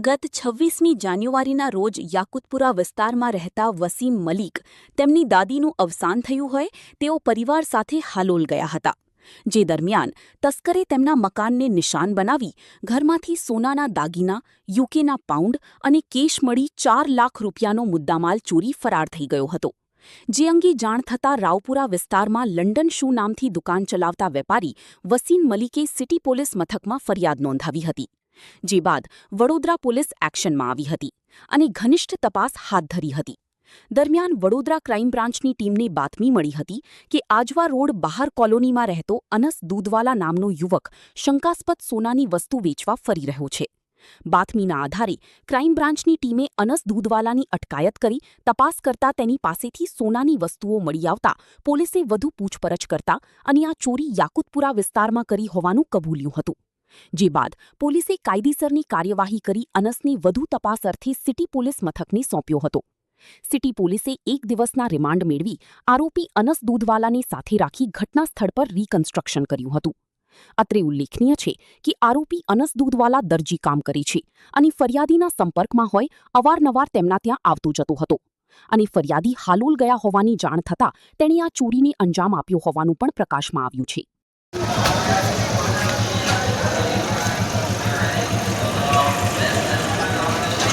ગત 26મી જાન્યુઆરીના રોજ યાકુતપુરા વિસ્તારમાં રહેતા વસીમ મલિક તેમની દાદીનું અવસાન થયું હોય તેઓ પરિવાર સાથે હાલોલ ગયા હતા, જે દરમિયાન તસ્કરે તેમના મકાનને નિશાન બનાવી ઘરમાંથી સોનાના દાગીના, યુકેના પાઉન્ડ અને કેશ મળી 4 લાખ રૂપિયાનો મુદ્દામાલ ચોરી ફરાર થઈ ગયો હતો. જે અંગે જાણ થતાં રાવપુરા વિસ્તારમાં લંડન શૂ નામથી દુકાન ચલાવતા વેપારી વસીમ મલિકે સિટી પોલીસ મથકમાં ફરિયાદ નોંધાવી હતી. જે બાદ વડોદરા પોલીસ એક્શનમાં આવી હતી અને ઘનિષ્ઠ તપાસ હાથ ધરી હતી. દરમિયાન વડોદરા ક્રાઇમ બ્રાન્ચની ટીમને બાતમી મળી હતી કે આજવા રોડ બહાર કોલોનીમાં રહેતો અનસ દૂધવાલા નામનો યુવક શંકાસ્પદ સોનાની વસ્તુ વેચવા ફરી રહ્યો છે. બાતમીના આધારે ક્રાઇમ બ્રાન્ચની ટીમે અનસ દૂધવાલાની અટકાયત કરી તપાસ કરતા તેની પાસેથી સોનાની વસ્તુઓ મળી આવતા પોલીસે વધુ પૂછપરછ કરતા અને આ ચોરી યાકુતપુરા વિસ્તારમાં કરી હોવાનું કબૂલ્યું હતું. જે બાદ પોલીસે કાયદેસરની કાર્યવાહી કરી અનસને વધુ તપાસ અર્થે સિટી પોલીસ મથકને સોંપ્યો હતો. સિટી પોલીસે 1 દિવસના રિમાન્ડ મેળવી આરોપી અનસ દૂધવાલાને સાથે રાખી ઘટના સ્થળ પર રિકન્સ્ટ્રક્શન કર્યું હતું. અત્રે ઉલ્લેખનીય છે કે આરોપી અનસ દૂધવાલા દરજી કામ કરે છે અને ફરિયાદીના સંપર્કમાં હોય અવારનવાર તેમના ત્યાં આવતો જતો હતો અને ફરિયાદી હાલોલ ગયા હોવાની જાણ થતાં તેણે આ ચોરીને અંજામ આપ્યો હોવાનું પણ પ્રકાશમાં આવ્યું છે.